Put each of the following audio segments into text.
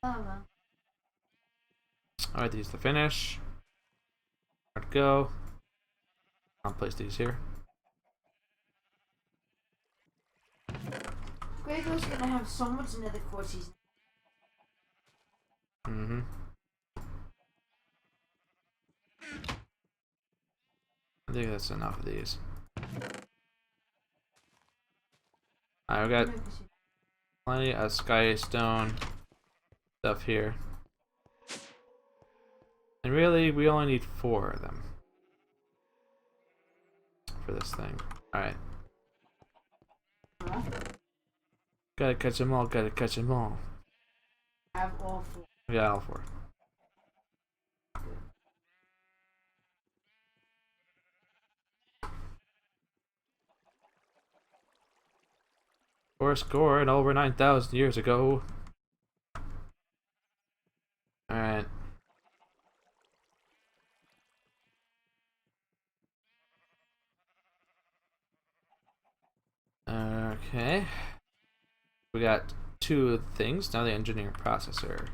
Alright, these to finish. Where to go? I'll place these here. Gregor's gonna have so much nether quartz. Mm-hmm. I think that's enough of these. Alright, we got plenty of sky stone stuff here. And really, we only need 4 of them for this thing. Alright. Gotta catch them all, gotta catch them all. I have all 4. We got all 4. Score and over 9,000 years ago. Alright. Okay. We got 2 things. Now the engineering processor.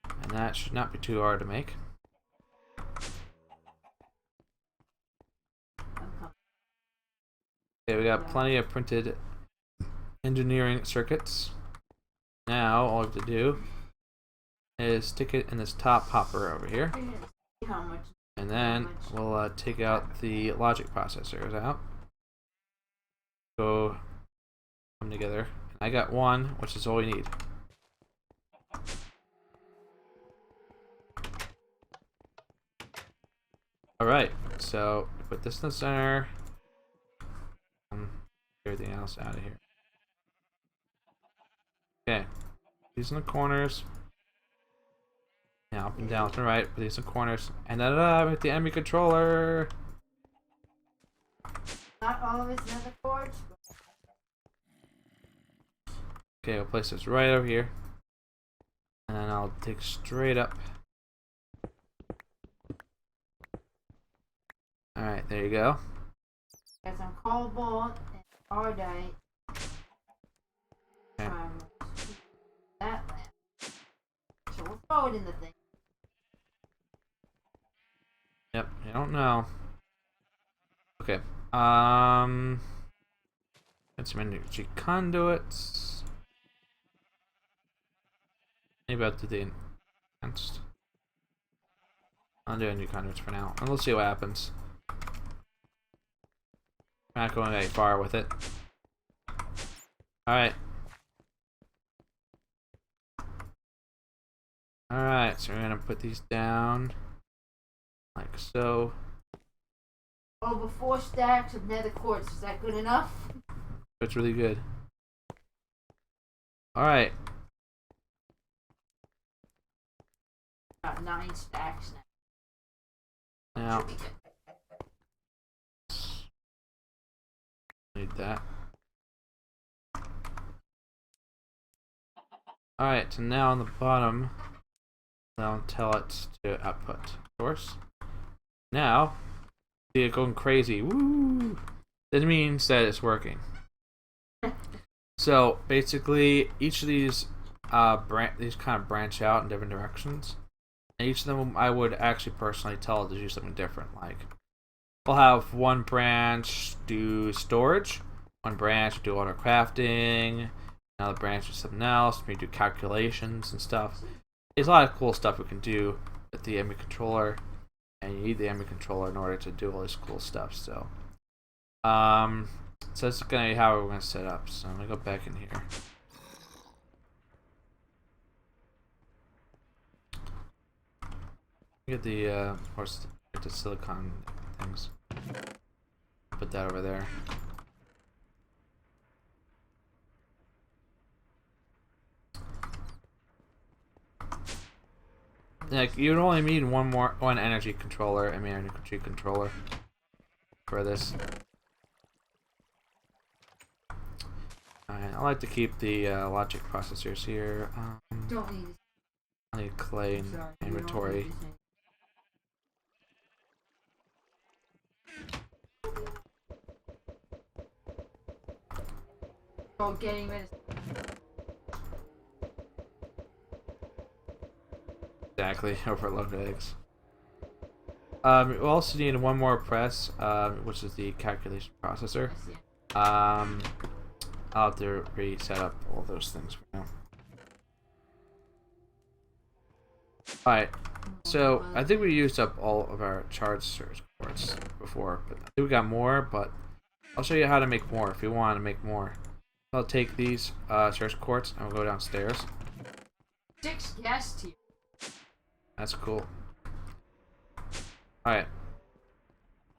And that should not be too hard to make. Okay, we got plenty of printed engineering circuits. Now all we have to do is stick it in this top hopper over here. And then we'll take out the logic processors out. Go come together. I got 1, which is all we need. Alright, so put this in the center. Everything else out of here. Okay, these in the corners. Now up and down, left and right, put these in the corners. And da-da-da, with the enemy controller. Not all of it's nether quartz. Okay, we'll place this right over here. And then I'll take straight up. Alright, there you go. Got some cobalt and ardite. Okay. That lamp. So we'll throw it in the thing. Yep, I don't know. Okay. Get some energy conduits. Maybe I'll do the enhanced. I'll do energy conduits for now. And we'll see what happens. I'm not going very far with it. Alright. Alright, so we're gonna put these down. Like so. Over 4 stacks of nether quartz. Is that good enough? That's really good. Alright. About 9 stacks now. Now. Need that. Alright, so now on the bottom, I'll tell it to output source. Now, see it going crazy. Woo! That means that it's working. So basically, each of these these kind of branch out in different directions, and each of them I would actually personally tell it to do something different. Like, we'll have one branch do storage, one branch do auto crafting, another branch do something else, maybe do calculations and stuff. There's a lot of cool stuff we can do with the enemy controller, and you need the enemy controller in order to do all this cool stuff. So, so that's gonna be how we're gonna set up. So I'm gonna go back in here. Get the of course, get the silicon things. Put that over there. Like, you'd only need one energy controller. I mean, energy controller for this. Alright, I like to keep the logic processors here. Don't need it. I need clay in inventory. Oh, getting rid of. Exactly, overload eggs. We also need one more press, which is the calculation processor. I'll have to reset up all those things for now. Alright, so I think we used up all of our charge surge quartz before, but I think we got more, but I'll show you how to make more if you want to make more. I'll take these surge quartz and we'll go downstairs. 6 guests here. That's cool. Alright.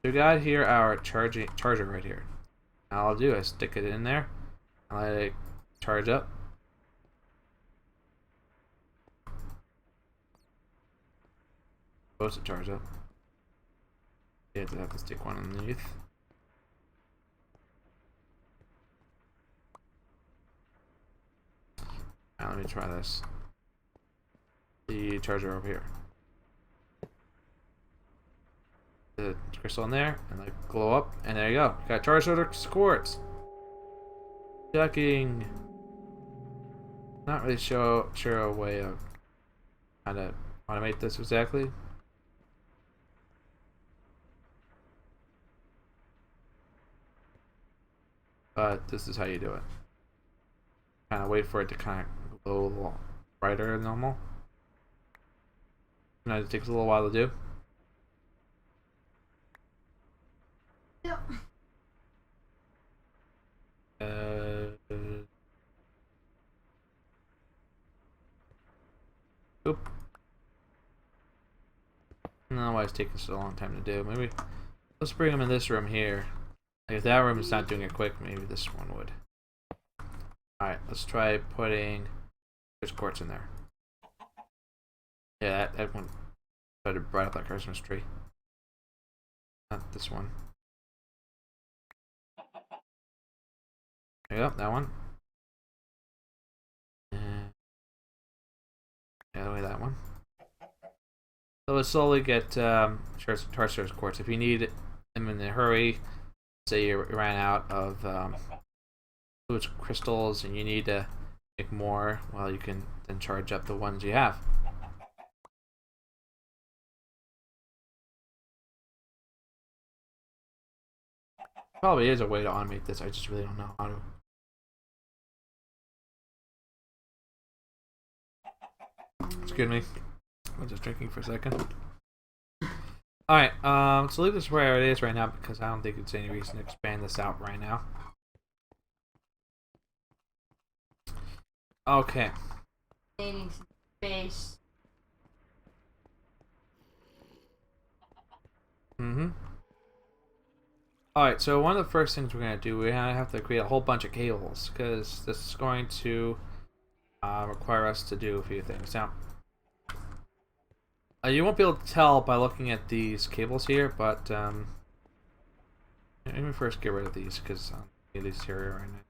We got here our charger right here. All I'll do is stick it in there and let it charge up. Supposed to charge up. You have to stick one underneath. Now let me try this. The charger over here. The crystal in there, and like glow up, and there you go. You got charged quartz. Ducking. Not really sure a way of how to automate this exactly. But this is how you do it. Kind of wait for it to kind of glow a little brighter than normal. You know, it takes a little while to do. Yep. Oop. I don't know why it's taking so long time to do. Maybe let's bring them in this room here. Like if that room is not doing it quick, maybe this one would. Alright, let's try putting there's quartz in there. Yeah, that one started bright up like a Christmas tree. Not this one. There you go, that one. And the other way, that one. So we'll slowly get charge quartz. If you need them in a hurry, say you ran out of fluid crystals and you need to make more, well, you can then charge up the ones you have. Probably is a way to automate this, I just really don't know how to. Excuse me. I'm just drinking for a second. Alright, so leave this where it is right now because I don't think there's any reason to expand this out right now. Okay. Needing some space. Alright, so one of the first things we're going to do, we're going to have to create a whole bunch of cables because this is going to require us to do a few things. Now, you won't be able to tell by looking at these cables here, but let me first get rid of these because I'm get these here right now.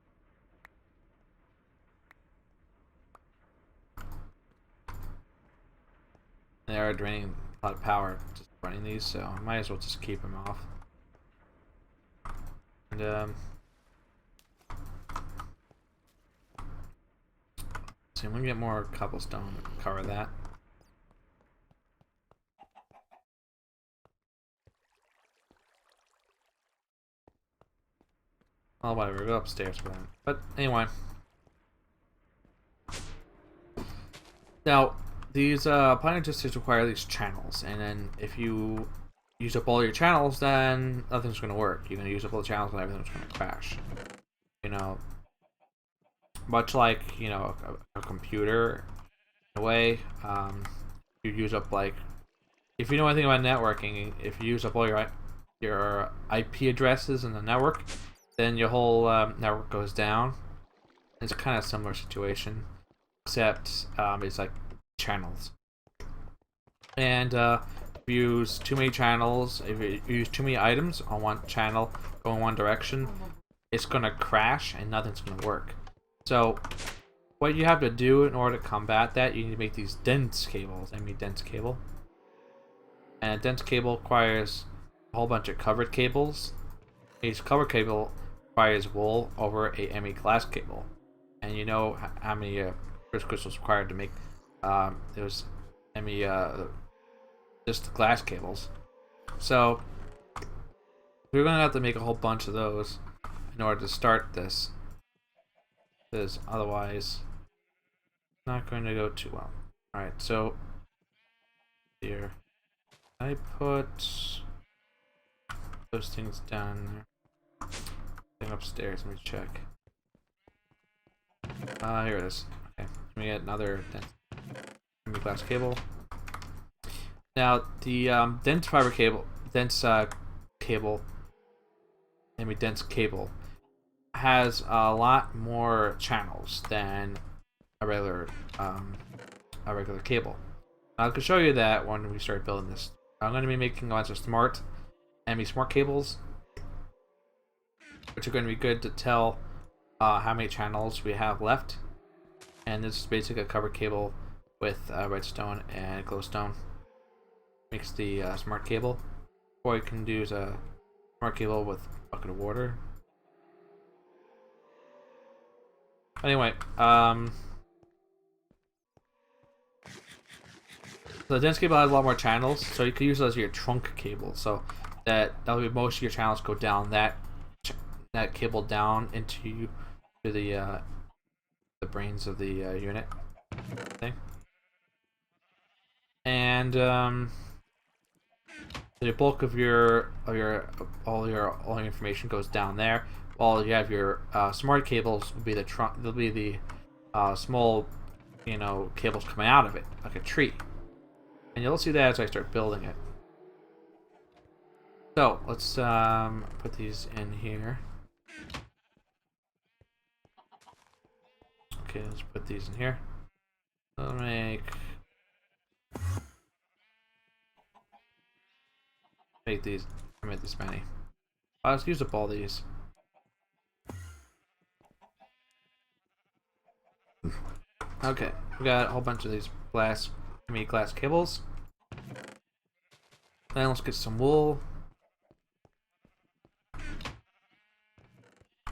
They are draining a lot of power just running these, so I might as well just keep them off. And see, I'm gonna get more cobblestone to cover that. Oh, whatever, go upstairs for that. But anyway. Now, these planet districts require these channels, and then if you use up all your channels, then nothing's going to work. You're going to use up all the channels and everything's going to crash. You know, much like, you know, a computer, in a way, you use up, like, if you know anything about networking, if you use up all your IP addresses in the network, then your whole network goes down. It's a kind of similar situation, except it's like channels. And if you use too many channels, if you use too many items on one channel going one direction, it's gonna crash and nothing's gonna work. So what you have to do in order to combat that, you need to make these dense cables. I mean dense cable. And a dense cable requires a whole bunch of covered cables. Each covered cable requires wool over a ME glass cable. And you know how many crystals required to make there's I mean, just glass cables. So we're gonna have to make a whole bunch of those in order to start this. Because otherwise, it's not going to go too well. All right, so here I put those things down there. Thing upstairs. Let me check. Here it is. Okay, let me get another glass cable. Now the dense fiber cable, dense cable, dense cable, has a lot more channels than a regular cable. I can show you that when we start building this. I'm going to be making a bunch of smart cables, which are going to be good to tell how many channels we have left. And this is basically a covered cable with redstone and glowstone. Makes the smart cable. Or you can use a smart cable with a bucket of water. Anyway, so the dense cable has a lot more channels, so you can use it as your trunk cable. So that'll be most of your channels go down that cable down into the brains of the unit thing, and the bulk of all your information goes down there. While you have your smart cables will be the trunk. They'll be the small, cables coming out of it like a tree, and you'll see that as I start building it. So let's put these in here. Okay, let's put these in here. I'll make these. I made this many. Let's use up all these. Okay, we got a whole bunch of these glass cables. Then let's get some wool.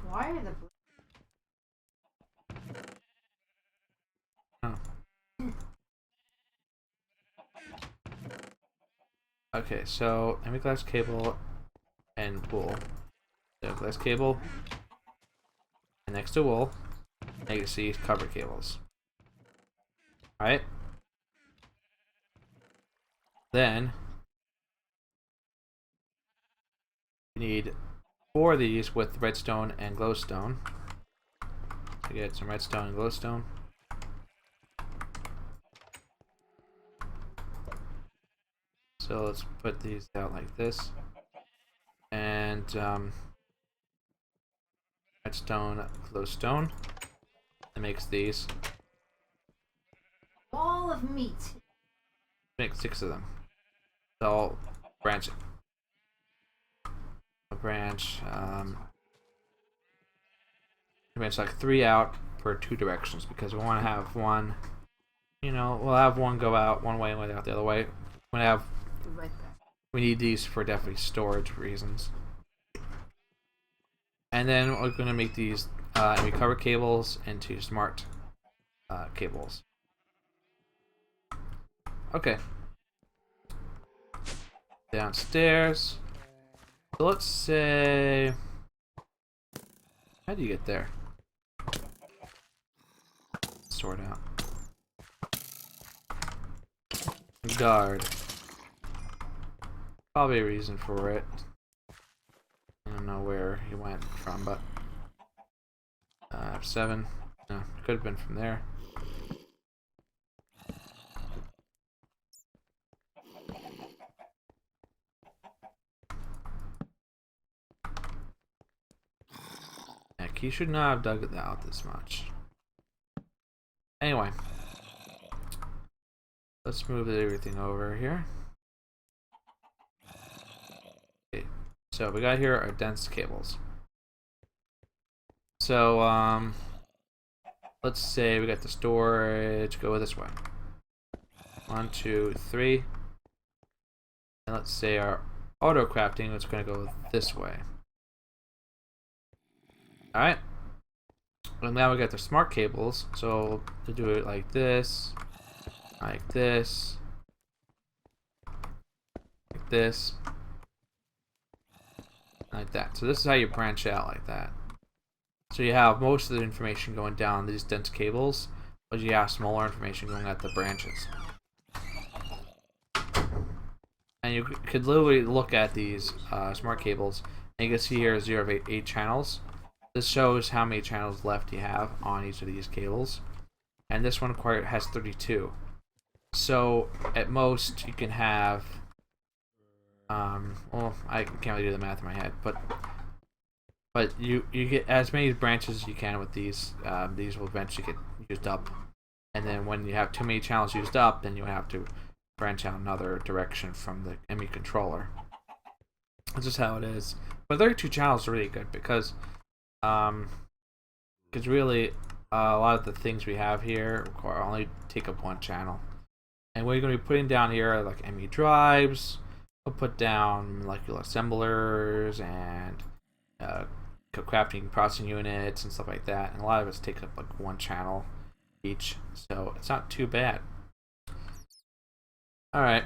Why are the Okay, so glass cable and wool. So glass cable, and next to wool, you can see cover cables. Alright. Then you need 4 of these with redstone and glowstone. So get some redstone and glowstone. So let's put these out like this. And redstone, glowstone. That makes these. wall of meat? Make 6 of them. So branch it. A branch. Branch like 3 out per 2 directions because we want to have one. We'll have one go out one way and one out the other way. Right there. We need these for definitely storage reasons. And then we're going to make these we cover cables into smart cables. Okay. Downstairs. So let's say, how do you get there? Sort out. Guard. Probably a reason for it. I don't know where he went from, but 7. No, could have been from there. Heck, he should not have dug it out this much. Anyway, let's move everything over here. Okay, so we got here our dense cables. So let's say we got the storage go this way. 1, 2, 3. And let's say our auto crafting is going to go this way. Alright. And now we got the smart cables. So to do it like this, this, like that. So this is how you branch out like that. So you have most of the information going down these dense cables, but you have smaller information going at the branches. And you could literally look at these smart cables, and you can see here 0 of 8 channels. This shows how many channels left you have on each of these cables. And this one has 32. So at most you can have, well, I can't really do the math in my head, but you get as many branches as you can with these. These will eventually get used up, and then when you have too many channels used up, then you have to branch out another direction from the ME controller. That's just how it is. But 32 channels are really good because really a lot of the things we have here only take up one channel. And what you're going to be putting down here are like ME drives. We'll put down molecular assemblers and crafting processing units and stuff like that. And a lot of it's take up like one channel each, so it's not too bad. Alright.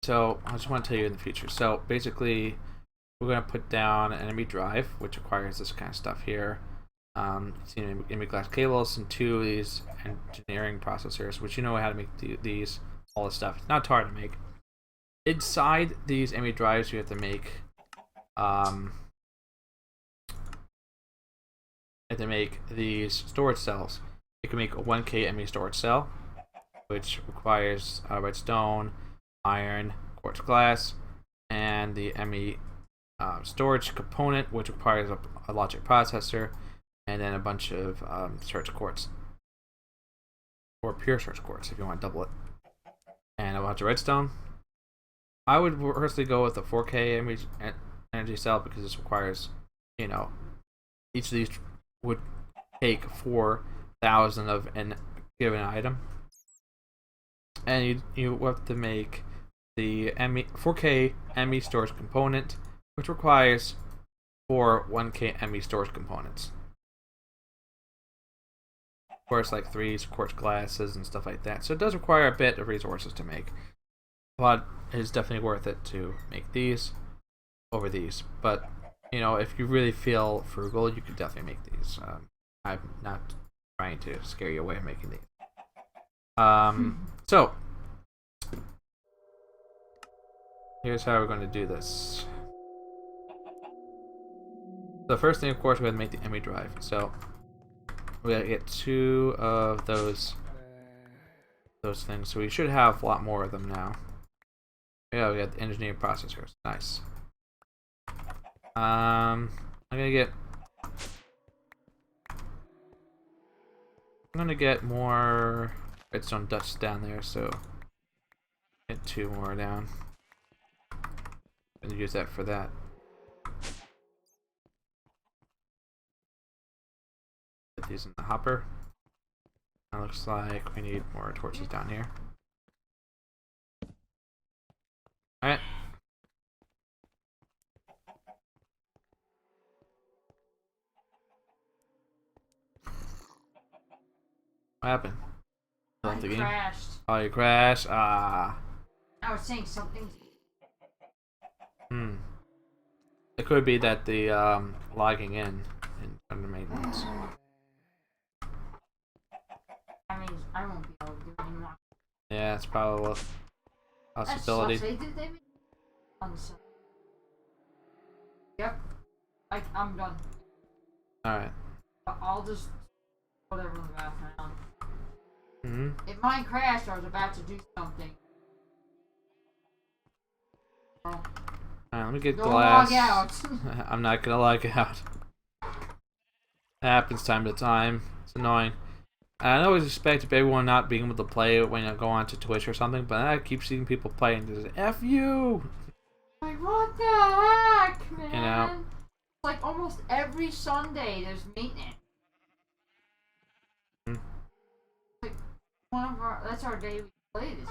So I just want to tell you in the future. So basically, we're going to put down an ME drive, which requires this kind of stuff here. ME glass cables and 2 of these engineering processors, which you know how to make these, all this stuff. It's not hard to make. Inside these ME drives, you have to make these storage cells. You can make a 1K ME storage cell, which requires redstone, iron, quartz glass, and the ME storage component, which requires a logic processor, and then a bunch of search quartz, or pure search quartz if you want to double it, and a bunch of redstone. I would personally go with the 4K energy cell because this requires, you know, each of these would take 4,000 of a given item, and you have to make the 4K ME storage component, which requires 4 1K ME storage components. Of course, like 3 quartz glasses and stuff like that. So it does require a bit of resources to make, but it's definitely worth it to make these over these. But you know, if you really feel frugal, you could definitely make these. I'm not trying to scare you away from making these. So here's how we're going to do this. The first thing, of course, we have to make the ME drive. So we gotta get 2 of those things. So we should have a lot more of them now. Yeah, we got the engineering processors. Nice. I'm gonna get more redstone dust down there, so get 2 more down. And use that for that. Put these in the hopper. It looks like we need more torches down here. Alright. What happened? I crashed. Oh, you crashed? Ah. I was saying something. It could be that the logging in under maintenance. I mean, I won't be able to do it anymore. Yeah, it's probably a possibility. They made on the side. Yep. I'm done. Alright. I'll just whatever in the background. If mine crashed, I was about to do something. Oh. Alright, let me get Go glass. log out. I'm not gonna log out. It happens time to time. It's annoying. I always expect everyone not being able to play when I go on to Twitch or something, but I keep seeing people play and just F you! Like, what the heck, man? You know? It's like almost every Sunday there's maintenance. Like, that's our day we play this.